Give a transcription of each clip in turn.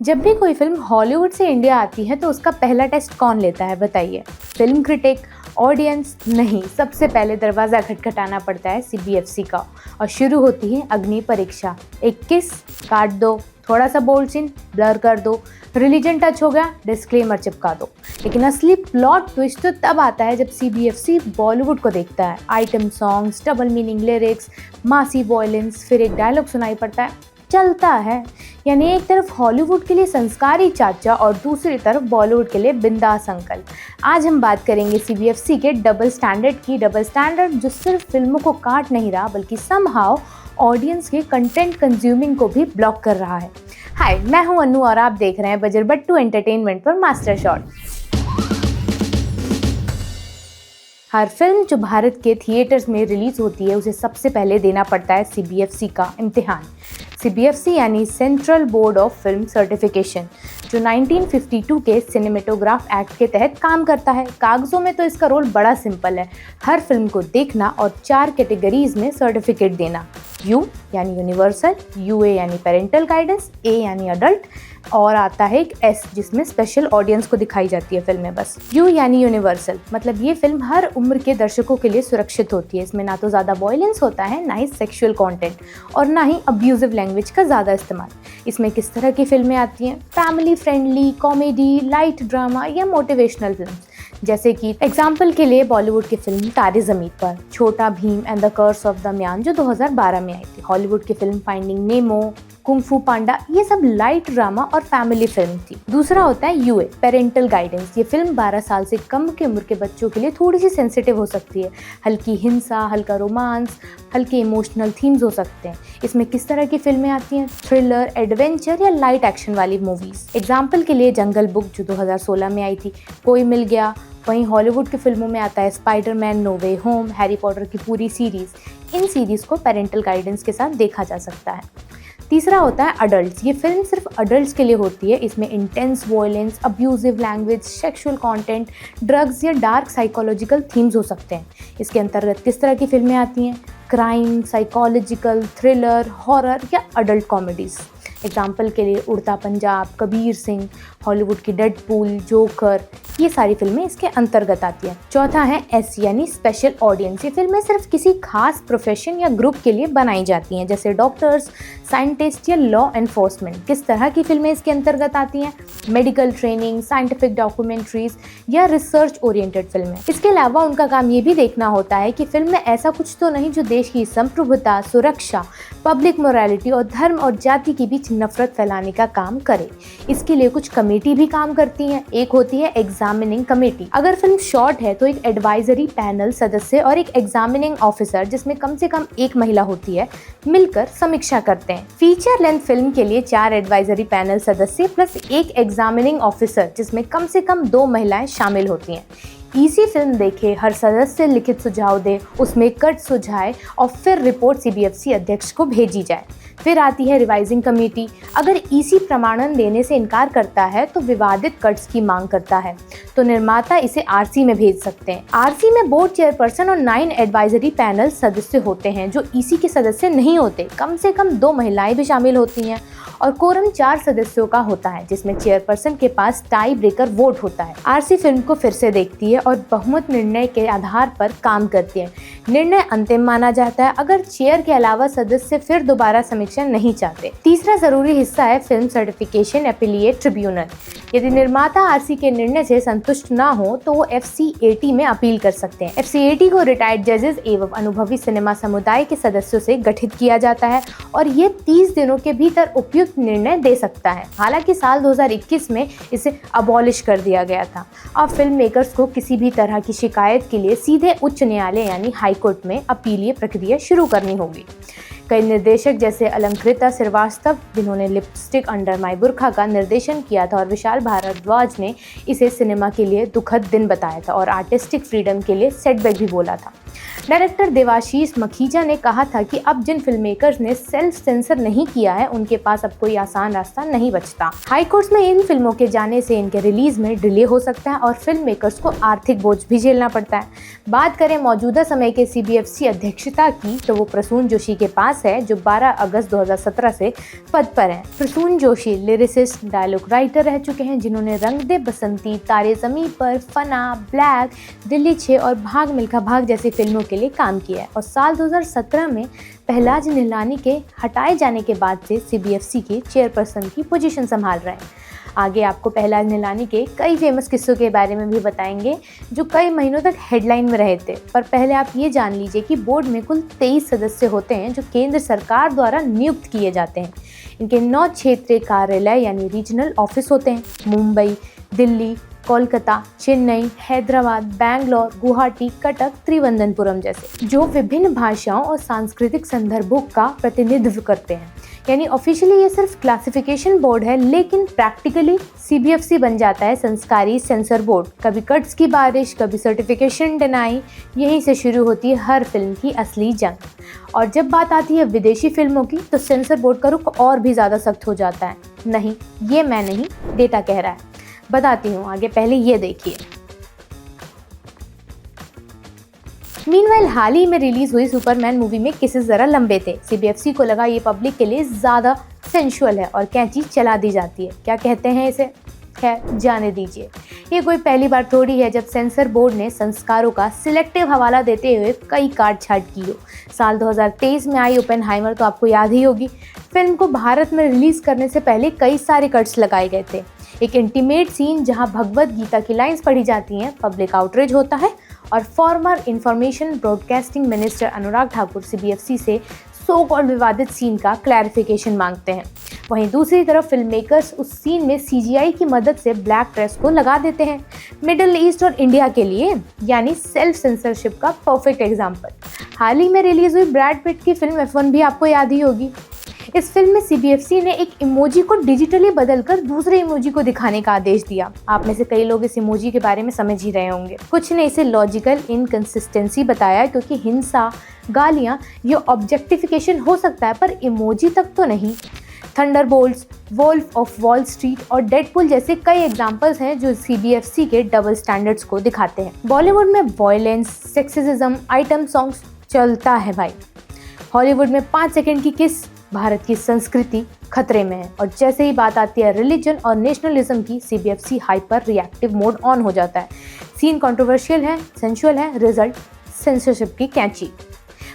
जब भी कोई फिल्म हॉलीवुड से इंडिया आती है तो उसका पहला टेस्ट कौन लेता है बताइए? Film critic, audience? नहीं, सबसे पहले दरवाज़ा खटखटाना पड़ता है सीबीएफसी का और शुरू होती है अग्नि परीक्षा। एक किस काट दो, थोड़ा सा बोल्ड सीन ब्लर कर दो, रिलीजन टच हो गया डिस्क्लेमर चिपका दो। लेकिन असली प्लॉट ट्विस्ट तो तब आता है जब सीबीएफसी बॉलीवुड को देखता है। Item songs, double meaning lyrics, मासी वॉयलेंस, फिर एक डायलॉग सुनाई पड़ता है, चलता है। यानी एक तरफ हॉलीवुड के लिए संस्कारी चाचा और दूसरी तरफ बॉलीवुड के लिए बिंदास अंकल। आज हम बात करेंगे सीबीएफसी के डबल स्टैंडर्ड जो सिर्फ फिल्मों को काट नहीं रहा बल्कि समहाउ ऑडियंस के कंटेंट कंज्यूमिंग को भी ब्लॉक कर रहा है। हाय, मैं हूं अनु और आप देख रहे हैं बजर बट्टू एंटरटेनमेंट पर मास्टर शॉट। हर फिल्म जो भारत के थिएटर्स में रिलीज होती है उसे सबसे पहले देना पड़ता है सीबीएफसी का इम्तिहान। सीबीएफसी यानी central board of film certification, जो 1952 के सिनेमेटोग्राफ एक्ट के तहत काम करता है। कागजों में तो इसका रोल बड़ा सिंपल है, हर फिल्म को देखना और 4 कैटेगरीज में सर्टिफिकेट देना। यू यानी यूनिवर्सल, यूए यानी पेरेंटल गाइडेंस, ए यानी अडल्ट और आता है एक एस जिसमें स्पेशल ऑडियंस को दिखाई जाती है फिल्में बस। यू यानी यूनिवर्सल, मतलब ये फिल्म हर उम्र के दर्शकों के लिए सुरक्षित होती है। इसमें ना तो ज़्यादा वॉयलेंस होता है, ना ही सेक्सुअल कंटेंट और ना ही अब्यूजिव लैंग्वेज का ज़्यादा इस्तेमाल। इसमें किस तरह की फिल्में आती हैं? Family friendly, comedy, light drama या मोटिवेशनल फिल्म। जैसे कि एग्जाम्पल के लिए बॉलीवुड की फिल्म तारे Zameen Par, Chhota Bheem and the curse of Damyaan जो 2012 में आई थी। हॉलीवुड की फिल्म फाइंडिंग नेमो, कुंग फू पांडा, ये सब लाइट ड्रामा और फैमिली फिल्म थी। दूसरा होता है यूए, पेरेंटल गाइडेंस। ये फिल्म 12 साल से कम की उम्र के बच्चों के लिए थोड़ी सी सेंसिटिव हो सकती है। हल्की हिंसा, हल्का रोमांस, हल्के इमोशनल थीम्स हो सकते हैं। इसमें किस तरह की फिल्में आती हैं? थ्रिलर, एडवेंचर या लाइट एक्शन वाली मूवीज। एग्जाम्पल के लिए जंगल बुक जो 2016 में आई थी, कोई मिल गया। वहीं हॉलीवुड की फिल्मों में आता है स्पाइडरमैन, नो वे होम, हैरी पॉटर की पूरी सीरीज। इन सीरीज को पेरेंटल गाइडेंस के साथ देखा जा सकता है। तीसरा होता है अडल्ट्स। ये फिल्म सिर्फ अडल्ट्स के लिए होती है। इसमें intense violence, abusive language, sexual content, drugs या डार्क साइकोलॉजिकल थीम्स हो सकते हैं। इसके अंतर्गत किस तरह की फिल्में आती हैं? क्राइम, साइकोलॉजिकल, थ्रिलर, हॉरर या अडल्ट कॉमेडीज़। एग्जाम्पल के लिए उड़ता पंजाब, कबीर सिंह, हॉलीवुड की डेडपूल, जोकर, ये सारी फिल्में इसके अंतर्गत आती हैं। चौथा है एस यानी स्पेशल ऑडियंस। ये फिल्में सिर्फ किसी खास प्रोफेशन या ग्रुप के लिए बनाई जाती हैं, जैसे डॉक्टर्स, साइंटिस्ट या लॉ एनफोर्समेंट। किस तरह की फिल्में इसके अंतर्गत आती हैं? मेडिकल ट्रेनिंग, साइंटिफिक डॉक्यूमेंट्रीज या रिसर्च ओरिएंटेड फिल्में। इसके अलावा उनका काम ये भी देखना होता है कि फिल्म में ऐसा कुछ तो नहीं जो देश की संप्रभुता, सुरक्षा, पब्लिक मोरालिटी और धर्म और जाति के बीच नफरत फैलाने का काम करे। इसके लिए कुछ कमेटी भी काम करती हैं। एक होती है एग्जामिनिंग कमेटी। अगर फिल्म शॉर्ट है तो एक एडवाइजरी पैनल सदस्य और एक एग्जामिनिंग ऑफिसर, जिसमें कम से कम एक महिला होती है, मिलकर समीक्षा करते हैं। फीचर लेंथ फिल्म के लिए 4 एडवाइजरी पैनल सदस्य प्लस एक एग्जामिनिंग ऑफिसर, जिसमें कम से कम 2 महिलाएं शामिल होती हैं। इसी फिल्म देखे, हर सदस्य लिखित सुझाव दे, उसमें कट सुझाए और फिर रिपोर्ट सीबीएफसी अध्यक्ष को भेजी जाए। फिर आती है रिवाइजिंग कमेटी। अगर इसी प्रमाणन देने से इनकार करता है तो विवादित कट्स की मांग करता है तो निर्माता इसे आरसी में भेज सकते हैं। आरसी में बोर्ड चेयरपर्सन और 9 एडवाइजरी पैनल सदस्य होते हैं जो ईसी के सदस्य नहीं होते। कम से कम 2 महिलाएं भी शामिल होती हैं और कोरम 4 सदस्यों का होता है, जिसमें चेयरपर्सन के पास टाई ब्रेकर वोट होता है। आरसी फिल्म को फिर से देखती है और बहुमत निर्णय के आधार पर काम करती है। निर्णय अंतिम माना जाता है अगर चेयर के अलावा सदस्य फिर दोबारा समीक्षा नहीं चाहते। तीसरा जरूरी हिस्सा है फिल्म सर्टिफिकेशन एपीलिएट ट्रिब्यूनल। यदि निर्माता आरसी के निर्णय से संतुष्ट ना हो तो वो एफसीएटी में अपील कर सकते हैं। एफसीएटी को रिटायर्ड जजेस एवं अनुभवी सिनेमा समुदाय के सदस्यों से गठित किया जाता है और ये 30 दिनों के भीतर उपयुक्त निर्णय दे सकता है। हालांकि साल 2021 में इसे अबॉलिश कर दिया गया था। अब फिल्म मेकर्स को किसी भी तरह की शिकायत के लिए सीधे उच्च न्यायालय यानी हाईकोर्ट में अपीलीय प्रक्रिया शुरू करनी होगी। कई निर्देशक जैसे अलंकृता श्रीवास्तव, जिन्होंने लिपस्टिक अंडर माई बुर्खा का निर्देशन किया था, और विशाल भारद्वाज ने इसे सिनेमा के लिए दुखद दिन बताया था और आर्टिस्टिक फ्रीडम के लिए सेटबैक भी बोला था। डायरेक्टर देवाशीष मखीजा ने कहा था कि अब जिन फिल्म मेकर्स ने सेल्फ सेंसर नहीं किया है उनके पास अब कोई आसान रास्ता नहीं बचता। हाई कोर्ट्स में इन फिल्मों के जाने से इनके रिलीज में डिले हो सकता है और फिल्म मेकर्स को आर्थिक बोझ भी झेलना पड़ता है। बात करें मौजूदा समय के सीबीएफसी अध्यक्षता की तो वो प्रसून जोशी के पास है, जो 12 अगस्त 2017 से पद पर हैं। Prasoon Joshi lyricist, dialogue writer रह चुके हैं, जिन्होंने रंग दे बसंती, तारे ज़मीं पर, फना, ब्लैक, दिल्ली 6 और भाग मिल्खा भाग जैसी फिल्मों के लिए काम किया है और साल 2017 में पहलाज निहलानी के हटाए जाने के बाद से सीबीएफसी की चेयरपर्सन की पोजीशन संभाल रहे हैं। आगे आपको पहलाज निहलानी के कई फेमस किस्सों के बारे में भी बताएंगे जो कई महीनों तक हेडलाइन में रहे थे। पर पहले आप ये जान लीजिए कि बोर्ड में कुल 23 सदस्य होते हैं जो केंद्र सरकार द्वारा नियुक्त किए जाते हैं। इनके 9 क्षेत्रीय कार्यालय यानी रीजनल ऑफिस होते हैं। मुंबई, दिल्ली, कोलकाता, चेन्नई, हैदराबाद, बैंगलोर, गुवाहाटी, कटक, त्रिवंदनपुरम जैसे, जो विभिन्न भाषाओं और सांस्कृतिक संदर्भों का प्रतिनिधित्व करते हैं। यानी ऑफिशियली ये सिर्फ क्लासिफिकेशन बोर्ड है, लेकिन प्रैक्टिकली सीबीएफसी बन जाता है संस्कारी सेंसर बोर्ड। कभी कट्स की बारिश, कभी सर्टिफिकेशन डिनाई, यहीं से शुरू होती है हर फिल्म की असली जंग। और जब बात आती है विदेशी फिल्मों की तो सेंसर बोर्ड का रुख और भी ज़्यादा सख्त हो जाता है। नहीं, ये मैं नहीं, डेटा कह रहा है। बताती हूँ आगे, पहले ये देखिए। मीनवाइल हाल ही में रिलीज हुई सुपरमैन मूवी में किसेस जरा लंबे थे। सीबीएफसी को लगा ये पब्लिक के लिए ज़्यादा सेंशुअल है और कैंची चला दी जाती है। क्या कहते हैं इसे? खैर, जाने दीजिए। ये कोई पहली बार थोड़ी है जब सेंसर बोर्ड ने संस्कारों का सिलेक्टिव हवाला देते हुए कई काट छाट की हो। साल 2023 में आई ओपेनहाइमर तो आपको याद ही होगी। फिल्म को भारत में रिलीज करने से पहले कई सारे कट्स लगाए गए थे। एक इंटीमेट सीन जहां भगवत गीता की लाइंस पढ़ी जाती हैं, पब्लिक आउटरीच होता है और farmer information broadcasting minister Anurag Thakur CBFC से सो कॉल्ड विवादित सीन का क्लैरिफिकेशन मांगते हैं। वहीं दूसरी तरफ फिल्म मेकर्स उस सीन में सीजीआई की मदद से ब्लैक ड्रेस को लगा देते हैं, मिडिल ईस्ट और इंडिया के लिए, यानी सेल्फ सेंसरशिप का परफेक्ट एग्जाम्पल। हाल ही में रिलीज हुई ब्रैड पिट की फिल्म F1 भी आपको याद ही होगी। इस फिल्म में सीबीएफसी ने एक इमोजी को डिजिटली बदलकर दूसरे इमोजी को दिखाने का आदेश दिया। आप में से कई लोग इस इमोजी के बारे में समझ ही रहे होंगे। कुछ ने इसे लॉजिकल इनकंसिस्टेंसी बताया, क्योंकि हिंसा, गालियां, ये ऑब्जेक्टिफिकेशन हो सकता है पर इमोजी तक तो नहीं। Thunderbolts, Wolf of Wall Street और डेडपुल जैसे कई एग्जाम्पल्स हैं जो सीबीएफसी के डबल स्टैंडर्ड्स को दिखाते हैं। बॉलीवुड में वॉयलेंस, सेक्सिज्म, आइटम सॉन्ग्स चलता है भाई। हॉलीवुड में 5 सेकंड की किस, भारत की संस्कृति खतरे में है। और जैसे ही बात आती है रिलीजन और नेशनलिज्म की, CBFC hyper reactive mode on हो जाता है। सीन कंट्रोवर्शियल है, सेंसुअल है, रिजल्ट सेंसरशिप की कैंची।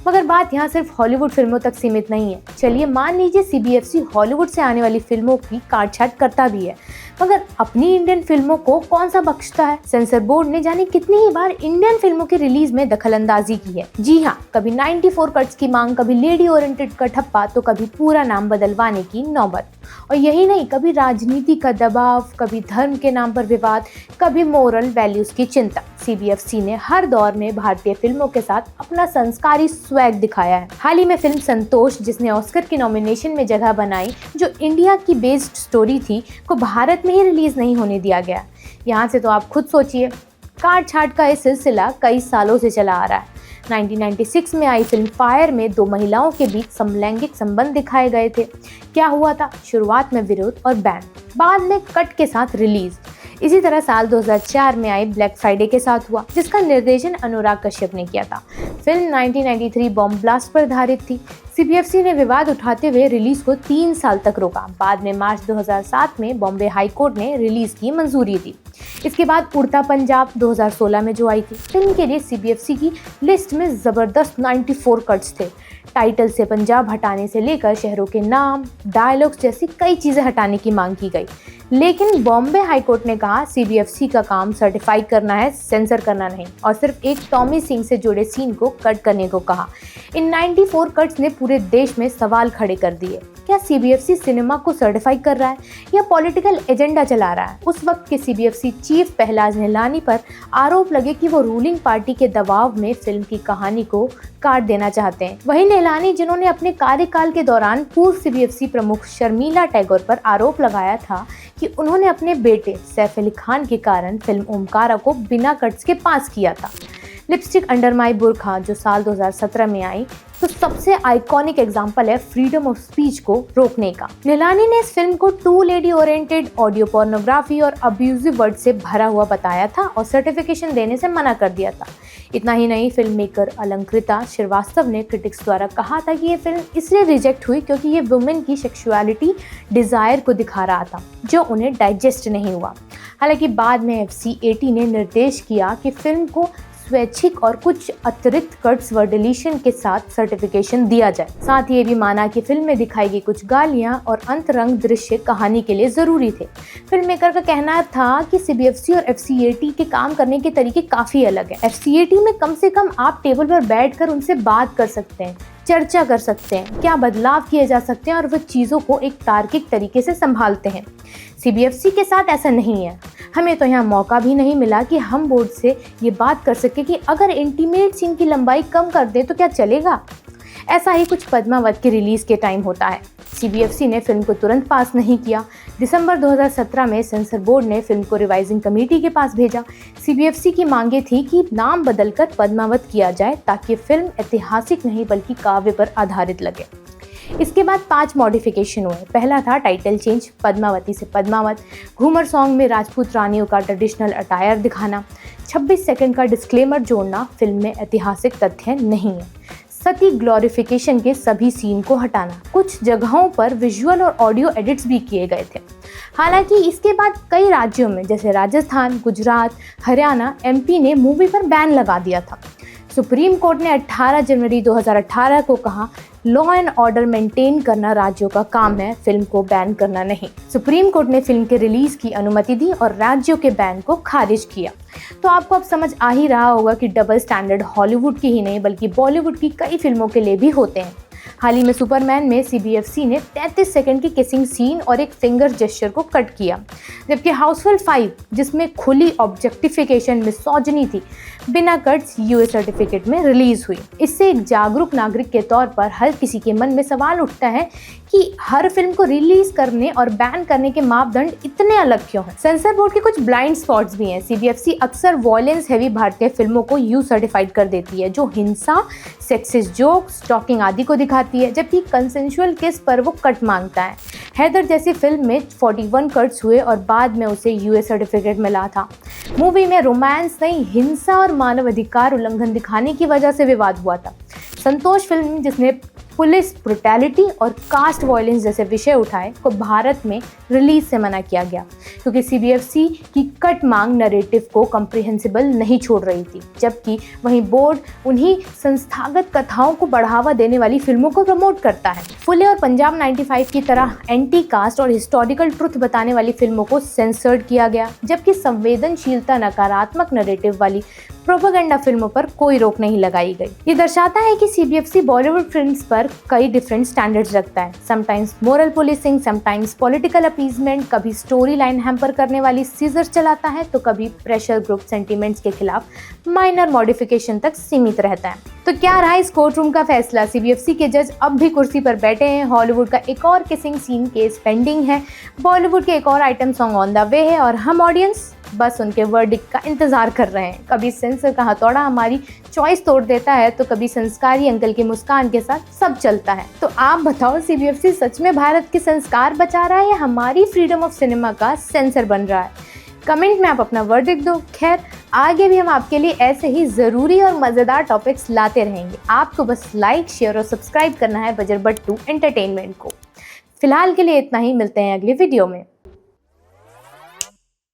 मगर बात यहाँ सिर्फ हॉलीवुड फिल्मों तक सीमित नहीं है। चलिए मान लीजिए सीबीएफसी हॉलीवुड से आने वाली फिल्मों की काट छाट करता भी है, मगर अपनी इंडियन फिल्मों को कौन सा बख्शता है? सेंसर बोर्ड ने जाने कितनी ही बार इंडियन फिल्मों की रिलीज में दखलंदाजी की है। जी हाँ, कभी 94 कट्स की मांग, कभी लेडी ओरिएंटेड का ठप्पा, तो कभी पूरा नाम बदलवाने की नौबत। और यही नहीं, कभी राजनीति का दबाव, कभी धर्म के नाम पर विवाद, कभी मोरल वैल्यूज की चिंता। सीबीएफसी ने हर दौर में भारतीय फिल्मों के साथ अपना संस्कारी स्वैग दिखाया है। हाल ही में फिल्म संतोष, जिसने ऑस्कर की नॉमिनेशन में जगह बनाई, जो इंडिया की बेस्ड स्टोरी थी, को भारत में ही रिलीज नहीं होने दिया गया। यहाँ से तो आप खुद सोचिए, काट छाट का ये सिलसिला कई सालों से चला आ रहा है। 1996 में आई फिल्म फायर में 2 महिलाओं के बीच समलैंगिक संबंध दिखाए गए थे। क्या हुआ था? शुरुआत में विरोध और बैन, बाद में कट के साथ रिलीज। इसी तरह साल 2004 में आई ब्लैक फ्राइडे के साथ हुआ, जिसका निर्देशन अनुराग कश्यप ने किया था। फिल्म 1993 बॉम्ब ब्लास्ट पर आधारित थी। सीबीएफसी ने विवाद उठाते हुए रिलीज को 3 साल तक रोका। बाद में मार्च 2007 में बॉम्बे हाई कोर्ट ने रिलीज की मंजूरी दी। इसके बाद उड़ता पंजाब 2016 में जो आई थी, फिल्म के लिए सीबीएफसी की लिस्ट में जबरदस्त 94 कट्स थे। टाइटल से पंजाब हटाने से लेकर शहरों के नाम, डायलॉग्स जैसी कई चीजें हटाने की मांग की गई, लेकिन बॉम्बे हाई कोर्ट ने कहा सीबीएफसी का काम सर्टिफाई करना है, सेंसर करना नहीं, और सिर्फ एक टॉमी सिंह से जुड़े सीन को कट करने को कहा। इन 94 कट्स ने पूरे देश में सवाल खड़े कर दिए। क्या सीबीएफसी सिनेमा को सर्टिफाई कर रहा है या पॉलिटिकल एजेंडा चला रहा है? उस वक्त के सीबीएफसी चीफ पहलाज निहलानी पर आरोप लगे कि वो रूलिंग पार्टी के दबाव में फिल्म की कहानी को काट देना चाहते हैं। वही निहलानी, जिन्होंने अपने कार्यकाल के दौरान पूर्व सीबीएफसी प्रमुख शर्मिला टैगोर पर आरोप लगाया था कि उन्होंने अपने बेटे सैफ अली खान के कारण फिल्म ओमकारा को बिना कट्स के पास किया था। लिपस्टिक अंडर माई बुरखा जो साल 2017 में आई, तो सबसे आइकॉनिक एग्जाम्पल है फ्रीडम ऑफ स्पीच को रोकने का। नीलानी ने इस फिल्म को too lady oriented, audio pornography और अब्यूजिव वर्ड से भरा हुआ बताया था और सर्टिफिकेशन देने से मना कर दिया था। इतना ही नहीं, फिल्म मेकर अलंकृता श्रीवास्तव ने क्रिटिक्स द्वारा कहा था कि ये फिल्म इसलिए रिजेक्ट हुई क्योंकि ये वुमेन की सेक्सुअलिटी डिजायर को दिखा रहा था जो उन्हें डाइजेस्ट नहीं हुआ। हालांकि बाद में FCAT ने निर्देश किया कि फिल्म को स्वैच्छिक और कुछ अतिरिक्त कट्स व डिलीशन के साथ सर्टिफिकेशन दिया जाए। साथ ही ये भी माना कि फिल्म में दिखाई गई कुछ गालियां और अंतरंग दृश्य कहानी के लिए जरूरी थे। फिल्म मेकर का कहना था कि CBFC और FCAT के काम करने के तरीके काफी अलग है। FCAT में कम से कम आप टेबल पर बैठकर उनसे बात कर सकते हैं, चर्चा कर सकते हैं, क्या बदलाव किए जा सकते हैं और वह चीज़ों को एक तार्किक तरीके से संभालते हैं। CBFC के साथ ऐसा नहीं है। हमें तो यहाँ मौका भी नहीं मिला कि हम बोर्ड से ये बात कर सके कि अगर इंटीमेट सीन की लंबाई कम कर दें तो क्या चलेगा। ऐसा ही कुछ पद्मावत के रिलीज़ के टाइम होता है। CBFC ने फिल्म को तुरंत पास नहीं किया। दिसंबर 2017 में सेंसर बोर्ड ने फिल्म को रिवाइजिंग कमेटी के पास भेजा। CBFC की मांगे थी कि नाम बदलकर पद्मावत किया जाए ताकि फिल्म ऐतिहासिक नहीं बल्कि काव्य पर आधारित लगे। इसके बाद 5 मॉडिफिकेशन हुए। पहला था टाइटल चेंज, पद्मावती से पद्मावत, घूमर सॉन्ग में राजपूत रानियों का ट्रेडिशनल अटायर दिखाना, 26 सेकंड का डिस्क्लेमर जोड़ना, फिल्म में ऐतिहासिक तथ्य नहीं है, सती ग्लोरिफिकेशन के सभी सीन को हटाना, कुछ जगहों पर विजुअल और ऑडियो एडिट्स भी किए गए थे। हालांकि इसके बाद कई राज्यों में जैसे राजस्थान, गुजरात, हरियाणा, MP ने मूवी पर बैन लगा दिया था। सुप्रीम कोर्ट ने 18 जनवरी 2018 को कहा, लॉ एंड ऑर्डर मेंटेन करना राज्यों का काम है, फिल्म को बैन करना नहीं। सुप्रीम कोर्ट ने फिल्म के रिलीज की अनुमति दी और राज्यों के बैन को खारिज किया। तो आपको अब समझ आ ही रहा होगा कि डबल स्टैंडर्ड हॉलीवुड की ही नहीं बल्कि बॉलीवुड की कई फिल्मों के लिए भी होते हैं। हाल ही में सुपरमैन में CBFC ने 33 सेकंड की किसिंग सीन और एक फिंगर जेस्चर को कट किया, जबकि हाउसफुल 5 जिसमें खुली ऑब्जेक्टिफिकेशन मिसोजिनी थी बिना कट्स US सर्टिफिकेट में रिलीज हुई। इससे एक जागरूक नागरिक के तौर पर हर किसी के मन में सवाल उठता है कि हर फिल्म को रिलीज करने और बैन करने के मापदंड इतने अलग क्यों हैं? सेंसर बोर्ड के कुछ ब्लाइंड स्पॉट्स भी हैं। CBFC अक्सर वॉयलेंस हैवी भारतीय फिल्मों को U सर्टिफाइड कर देती है जो हिंसा, सेक्सिस्ट जोक, स्टॉकिंग आदि को दिखाती है, जबकि कंसेंशुअल किस पर वो कट मांगता है। हैदर जैसी फिल्म में 41 कट्स हुए और बाद में उसे US सर्टिफिकेट मिला था। मूवी में रोमांस नहीं, हिंसा और मानवाधिकार उल्लंघन दिखाने की वजह से विवाद हुआ था। संतोष फिल्म जिसने पुलिस ब्रुटैलिटी और कास्ट वायलेंस जैसे विषय उठाए को भारत में रिलीज से मना किया गया क्योंकि CBFC की कट मांग नैरेटिव को कम्प्रिहेंसिबल नहीं छोड़ रही थी, जबकि वहीं बोर्ड उन्हीं संस्थागत कथाओं को बढ़ावा देने वाली फिल्मों को प्रमोट करता है। फुले और पंजाब 95 की तरह एंटी कास्ट और हिस्टोरिकल ट्रुथ बताने वाली फिल्मों को सेंसर्ड किया गया, जबकि संवेदनशीलता, नकारात्मक नैरेटिव वाली प्रोपेगेंडा फिल्मों पर कोई रोक नहीं लगाई गई। ये दर्शाता है कि CBFC बॉलीवुड फिल्म्स पर कई डिफरेंट स्टैंडर्ड्स रखता है। Sometimes moral policing, sometimes political appeasement, कभी स्टोरी लाइन हैम्पर करने वाली सीजर्स चलाता है तो कभी प्रेशर ग्रुप सेंटीमेंट्स के खिलाफ माइनर मॉडिफिकेशन तक सीमित रहता है। तो क्या रहा इस कोर्ट रूम का फैसला? CBFC के जज अब भी कुर्सी पर बैठे हैं। हॉलीवुड का एक और किसिंग सीन केस पेंडिंग है। बॉलीवुड के एक और item song on the way है और हम ऑडियंस बस उनके वर्डिक्ट का इंतजार कर रहे हैं। कभी सेंसर का हथौड़ा हमारी चॉइस तोड़ देता है तो कभी संस्कारी अंकल की मुस्कान के साथ सब चलता है। तो आप बताओ, CBFC सच में भारत के संस्कार बचा रहा है या हमारी फ्रीडम ऑफ सिनेमा का सेंसर बन रहा है? कमेंट में आप अपना वर्डिक्ट दो। खैर, आगे भी हम आपके लिए ऐसे ही ज़रूरी और मज़ेदार टॉपिक्स लाते रहेंगे। आपको बस लाइक, शेयर और सब्सक्राइब करना है बजरबट्टू एंटरटेनमेंट को। फिलहाल के लिए इतना ही, मिलते हैं अगली वीडियो में।